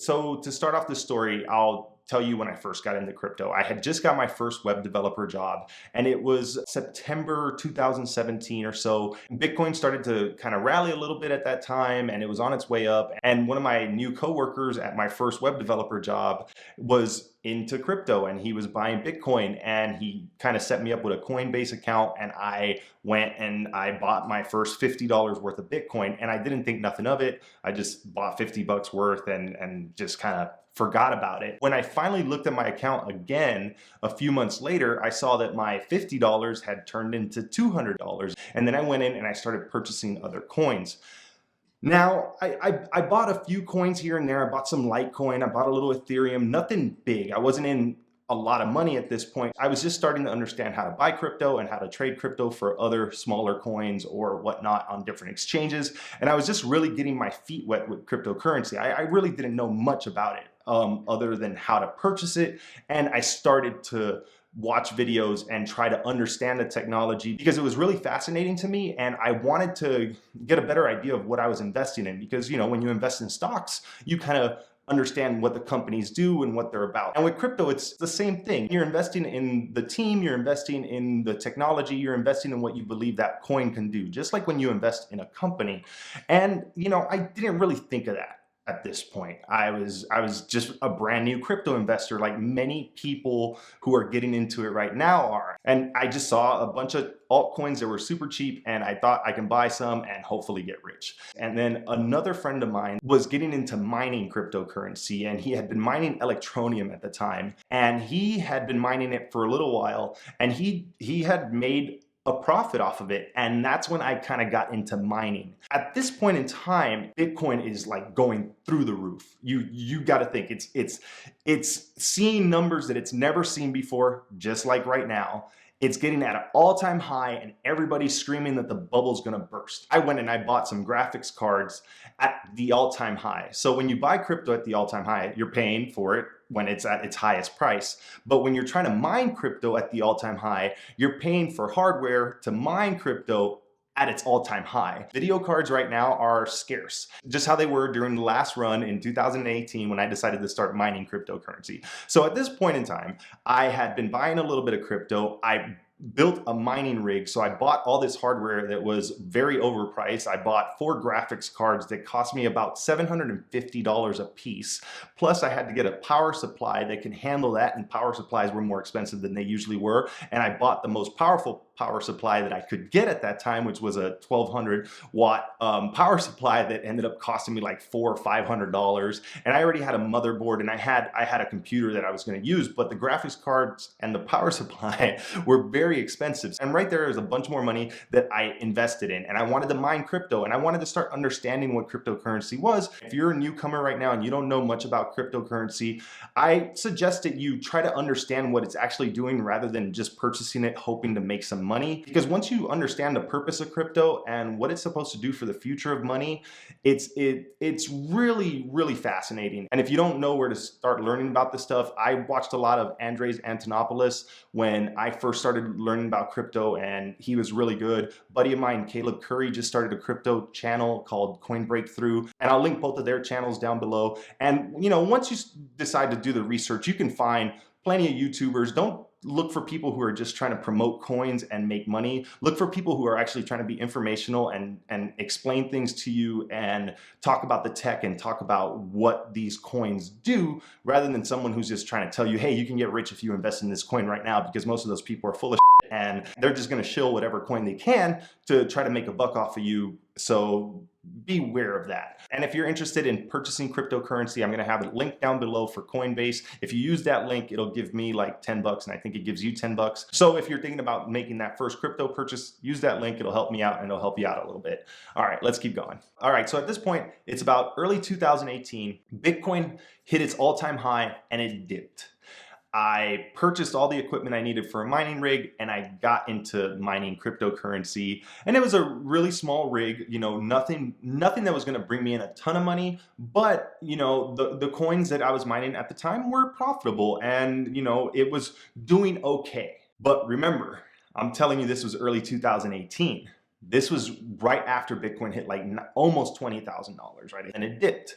So to start off this story, I'll tell you when I first got into crypto. I had just got my first web developer job, and it was September 2017 or so. Bitcoin started to kind of rally a little bit at that time, and it was on its way up. And one of my new coworkers at my first web developer job was into crypto, and he was buying Bitcoin, and he kind of set me up with a Coinbase account, and I went and I bought my first $50 worth of Bitcoin, and I didn't think nothing of it. I just bought 50 bucks worth and just kind of forgot about it. When I finally looked at my account again a few months later, I saw that my $50 had turned into $200. And then I went in and I started purchasing other coins. Now, I bought a few coins here and there. I bought some Litecoin, I bought a little Ethereum, nothing big. I wasn't in a lot of money at this point. I was just starting to understand how to buy crypto and how to trade crypto for other smaller coins or whatnot on different exchanges. And I was just really getting my feet wet with cryptocurrency. I really didn't know much about it other than how to purchase it. And I started to watch videos and try to understand the technology because it was really fascinating to me, and I wanted to get a better idea of what I was investing in, because when you invest in stocks, you kind of understand what the companies do and what they're about. And with crypto, it's the same thing. You're investing in the team, you're investing in the technology, you're investing in what you believe that coin can do, just like when you invest in a company. And I didn't really think of that at this point. I was just a brand new crypto investor, like many people who are getting into it right now are. And I just saw a bunch of altcoins that were super cheap, and I thought I can buy some and hopefully get rich. And then another friend of mine was getting into mining cryptocurrency, and he had been mining Electroneum at the time, and he had been mining it for a little while, and he had made a profit off of it. And that's when I kind of got into mining. At this point in time, Bitcoin is like going through the roof. You got to think it's seeing numbers that it's never seen before, just like right now. It's getting at an all-time high, and everybody's screaming that the bubble's gonna burst. I went and I bought some graphics cards at the all-time high. So when you buy crypto at the all-time high, you're paying for it when it's at its highest price. But when you're trying to mine crypto at the all-time high, you're paying for hardware to mine crypto at its all-time high. Video cards right now are scarce, just how they were during the last run in 2018 when I decided to start mining cryptocurrency. So at this point in time, I had been buying a little bit of crypto. I built a mining rig, so I bought all this hardware that was very overpriced. I bought 4 graphics cards that cost me about $750 a piece. Plus I had to get a power supply that can handle that, and power supplies were more expensive than they usually were. And I bought the most powerful power supply that I could get at that time, which was a 1200 watt power supply that ended up costing me like $400 or $500. And I already had a motherboard, and I had a computer that I was going to use, but the graphics cards and the power supply were very expensive. And right there is a bunch more money that I invested in, and I wanted to mine crypto, and I wanted to start understanding what cryptocurrency was. If you're a newcomer right now and you don't know much about cryptocurrency, I suggest that you try to understand what it's actually doing rather than just purchasing it hoping to make some money. Because once you understand the purpose of crypto and what it's supposed to do for the future of money, it's really fascinating. And if you don't know where to start learning about this stuff, I watched a lot of Andres Antonopoulos when I first started learning about crypto, and he was really good. A buddy of mine, Caleb Curry, just started a crypto channel called Coin Breakthrough, and I'll link both of their channels down below. And once you decide to do the research, you can find plenty of YouTubers. Don't look for people who are just trying to promote coins and make money. Look for people who are actually trying to be informational and explain things to you and talk about the tech and talk about what these coins do, rather than someone who's just trying to tell you, hey, you can get rich if you invest in this coin right now, because most of those people are full of shit, and they're just going to shill whatever coin they can to try to make a buck off of you. So beware of that. And if you're interested in purchasing cryptocurrency, I'm going to have a link down below for Coinbase. If you use that link, it'll give me like 10 bucks, and I think it gives you 10 bucks. So if you're thinking about making that first crypto purchase, use that link. It'll help me out, and it'll help you out a little bit. All right, let's keep going. All right, so at this point, it's about early 2018. Bitcoin hit its all-time high, and it dipped. I purchased all the equipment I needed for a mining rig, and I got into mining cryptocurrency. And it was a really small rig, nothing that was going to bring me in a ton of money, but the coins that I was mining at the time were profitable, and it was doing okay. But remember, I'm telling you, this was early 2018. This was right after Bitcoin hit like almost $20,000, right? And it dipped.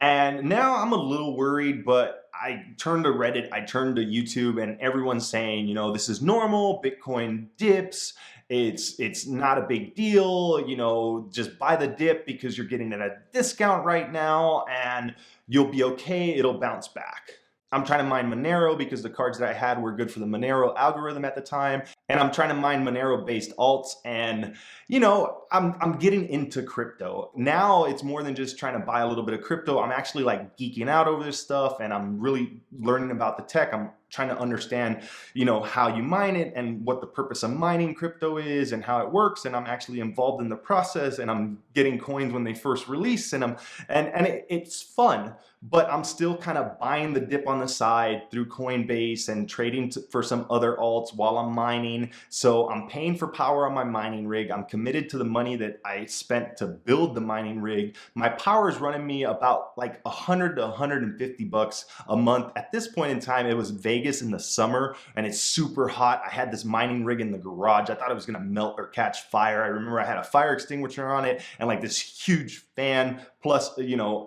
And now I'm a little worried, but I turned to Reddit, I turned to YouTube, and everyone's saying, you know, this is normal, Bitcoin dips, it's not a big deal, you know, just buy the dip because you're getting it at a discount right now and you'll be okay, it'll bounce back. I'm trying to mine Monero because the cards that I had were good for the Monero algorithm at the time. And I'm trying to mine Monero based alts. And, you know, I'm getting into crypto. Now it's more than just trying to buy a little bit of crypto. I'm actually like geeking out over this stuff and I'm really learning about the tech. I'm trying to understand, you know, how you mine it and what the purpose of mining crypto is and how it works. And I'm actually involved in the process and I'm getting coins when they first release and it's fun. But I'm still kind of buying the dip on the side through Coinbase and trading for some other alts while I'm mining. So I'm paying for power on my mining rig. I'm committed to the money that I spent to build the mining rig. My power is running me about like 100 to 150 bucks a month. At this point in time, it was Vegas in the summer and it's super hot. I had this mining rig in the garage. I thought it was gonna melt or catch fire. I remember I had a fire extinguisher on it and like this huge fan plus, you know,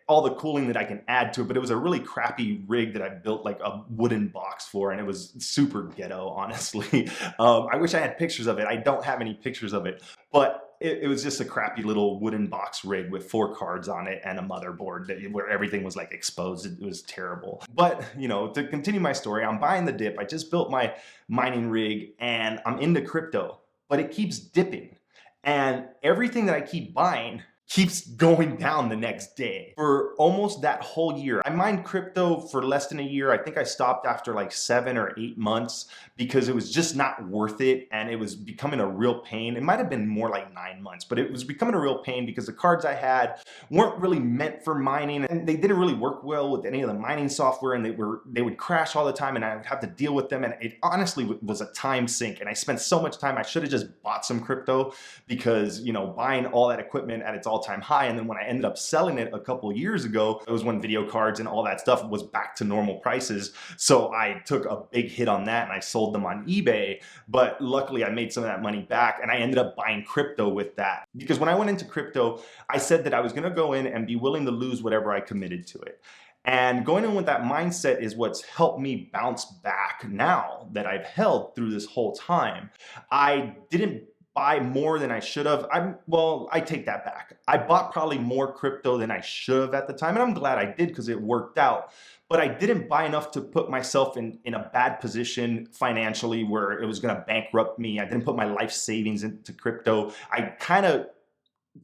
all the cooling that I can add to it, but it was a really crappy rig that I built like a wooden box for, and it was super ghetto, honestly. I wish I had pictures of it. I don't have any pictures of it, but it was just a crappy little wooden box rig with 4 cards on it and a motherboard where everything was like exposed. It was terrible. But, you know, to continue my story, I'm buying the dip. I just built my mining rig and I'm into crypto, but it keeps dipping. And everything that I keep buying keeps going down the next day. For almost that whole year, I mined crypto for less than a year. I think I stopped after like 7 or 8 months because it was just not worth it and it was becoming a real pain. It might have been more like 9 months, but it was becoming a real pain because the cards I had weren't really meant for mining and they didn't really work well with any of the mining software and they would crash all the time and I would have to deal with them, and it honestly was a time sink and I spent so much time. I should have just bought some crypto because, you know, buying all that equipment at its all-time high, and then when I ended up selling it a couple of years ago, it was when video cards and all that stuff was back to normal prices. So I took a big hit on that and I sold them on eBay, but luckily I made some of that money back and I ended up buying crypto with that. Because when I went into crypto, I said that I was gonna go in and be willing to lose whatever I committed to it. And going in with that mindset is what's helped me bounce back now that I've held through this whole time. I didn't buy more than I should have. Well, I take that back. I bought probably more crypto than I should have at the time, and I'm glad I did because it worked out. But I didn't buy enough to put myself in a bad position financially where it was gonna bankrupt me. I didn't put my life savings into crypto. I kind of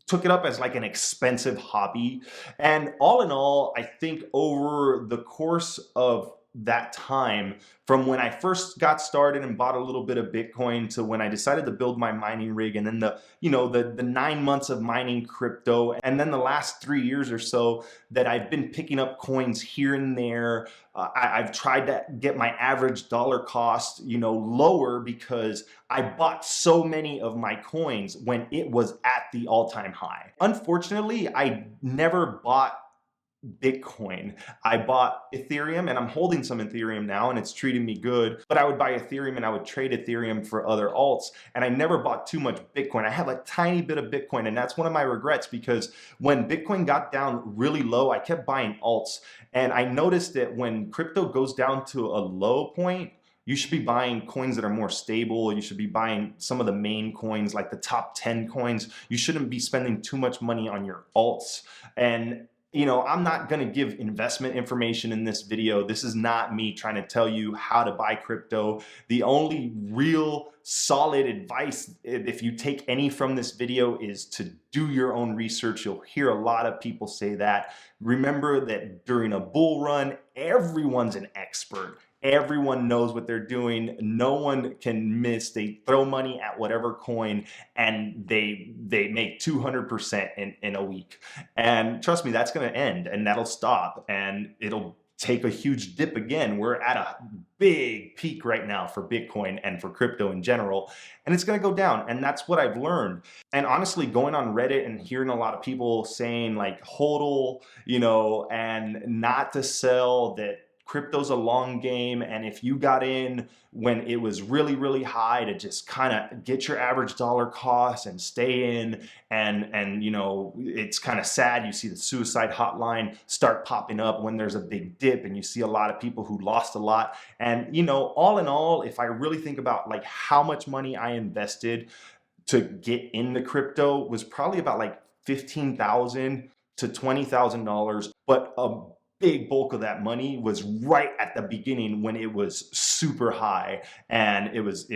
took it up as like an expensive hobby. And all in all, I think over the course of that time, from when I first got started and bought a little bit of Bitcoin to when I decided to build my mining rig, and then the 9 months of mining crypto, and then the last 3 years or so that I've been picking up coins here and there. I've tried to get my average dollar cost, you know, lower because I bought so many of my coins when it was at the all-time high. Unfortunately, I never bought Bitcoin. I bought Ethereum and I'm holding some Ethereum now and it's treating me good, but I would buy Ethereum and I would trade Ethereum for other alts, and I never bought too much Bitcoin. I have a tiny bit of Bitcoin, and that's one of my regrets because when Bitcoin got down really low, I kept buying alts, and I noticed that when crypto goes down to a low point, you should be buying coins that are more stable. You should be buying some of the main coins, like the top 10 coins. You shouldn't be spending too much money on your alts. And you know, I'm not going to give investment information in this video. This is not me trying to tell you how to buy crypto. The only real solid advice, if you take any from this video, is to do your own research. You'll hear a lot of people say that. Remember that during a bull run, everyone's an expert. Everyone knows what they're doing. No one can miss. They throw money at whatever coin and they make 200% in a week. And trust me, that's going to end and that'll stop and it'll take a huge dip again. We're at a big peak right now for Bitcoin and for crypto in general, and it's going to go down. And that's what I've learned. And honestly, going on Reddit and hearing a lot of people saying like hodl, you know, and not to sell, that crypto's a long game, and if you got in when it was really, really high, to just kind of get your average dollar cost and stay in, and you know, it's kind of sad. You see the suicide hotline start popping up when there's a big dip, and you see a lot of people who lost a lot. And you know, all in all, if I really think about like how much money I invested to get into crypto, was probably about like $15,000 to $20,000, but a big bulk of that money was right at the beginning when it was super high, and it was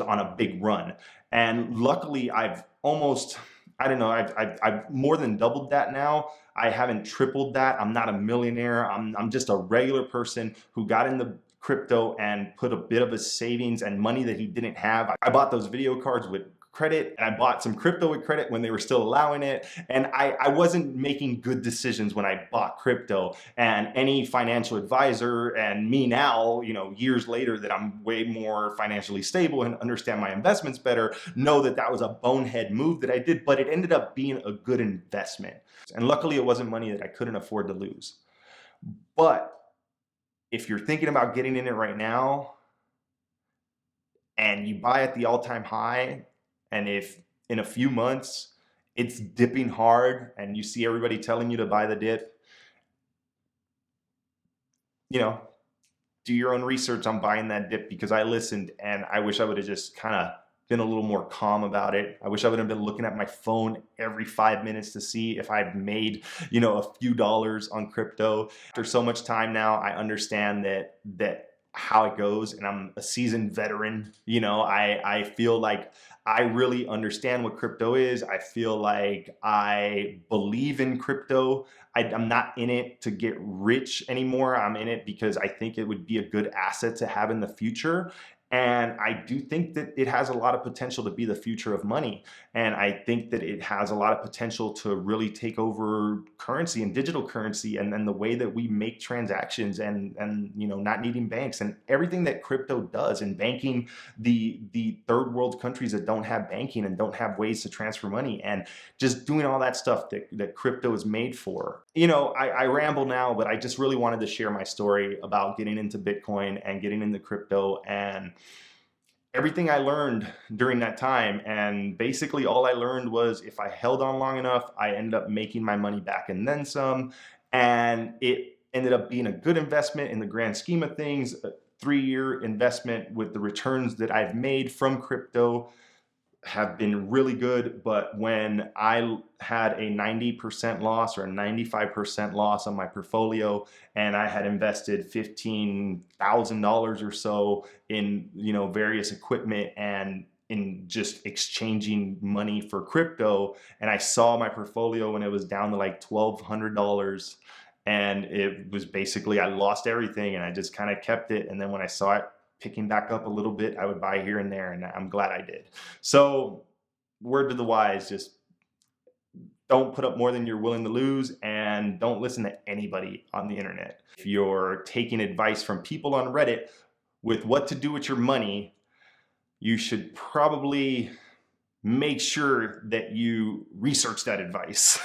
on a big run. And luckily, I've almost, I don't know, I've more than doubled that now. I haven't tripled that. I'm not a millionaire. I'm just a regular person who got into crypto and put a bit of his savings and money that he didn't have. I bought those video cards with credit, and I bought some crypto with credit when they were still allowing it, and I wasn't making good decisions when I bought crypto. And any financial advisor, and me now, you know, years later that I'm way more financially stable and understand my investments better, know that that was a bonehead move that I did, but it ended up being a good investment. And luckily it wasn't money that I couldn't afford to lose. But if you're thinking about getting in it right now and you buy at the all-time high, and if in a few months it's dipping hard and you see everybody telling you to buy the dip, you know, do your own research on buying that dip, because I listened and I wish I would have just kind of been a little more calm about it. I wish I would have been looking at my phone every 5 minutes to see if I've made, you know, a few dollars on crypto. After so much time now, I understand that how it goes, and I'm a seasoned veteran. You know, I feel like I really understand what crypto is. I feel like I believe in crypto. I'm not in it to get rich anymore. I'm in it because I think it would be a good asset to have in the future. And I do think that it has a lot of potential to be the future of money. And I think that it has a lot of potential to really take over currency and digital currency, and then the way that we make transactions, and you know, not needing banks and everything that crypto does, and banking the third world countries that don't have banking and don't have ways to transfer money, and just doing all that stuff that crypto is made for. You know, I ramble now, but I just really wanted to share my story about getting into Bitcoin and getting into crypto, and everything I learned during that time. And basically all I learned was if I held on long enough, I ended up making my money back and then some. And it ended up being a good investment in the grand scheme of things, a 3-year investment with the returns that I've made from crypto have been really good. But when I had a 90% loss or a 95% loss on my portfolio, and I had invested $15,000 or so in, you know, various equipment and in just exchanging money for crypto, and I saw my portfolio when it was down to like $1,200, and it was basically, I lost everything, and I just kind of kept it. And then when I saw it picking back up a little bit, I would buy here and there, and I'm glad I did. So word to the wise, just don't put up more than you're willing to lose, and don't listen to anybody on the internet. If you're taking advice from people on Reddit with what to do with your money, you should probably make sure that you research that advice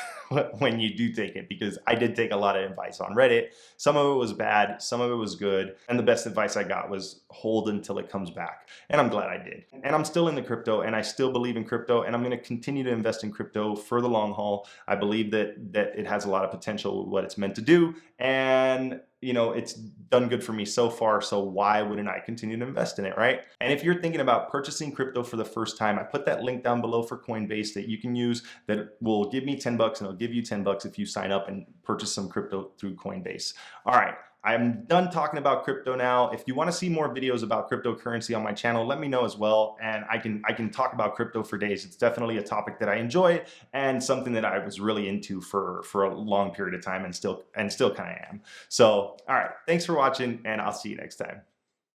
when you do take it, because I did take a lot of advice on Reddit. Some of it was bad, some of it was good, and the best advice I got was hold until it comes back. And I'm glad I did. And I'm still in the crypto, and I still believe in crypto, and I'm going to continue to invest in crypto for the long haul. I believe that it has a lot of potential with what it's meant to do, and you know, it's done good for me so far, so why wouldn't I continue to invest in it, right? And if you're thinking about purchasing crypto for the first time, I put that link down below for Coinbase that you can use, that will give me $10, and it'll give you $10 if you sign up and purchase some crypto through Coinbase. All right, I'm done talking about crypto now. If you want to see more videos about cryptocurrency on my channel, let me know as well, and I can talk about crypto for days. It's definitely a topic that I enjoy, and something that I was really into for a long period of time, and still kind of am. So, all right, thanks for watching, and I'll see you next time.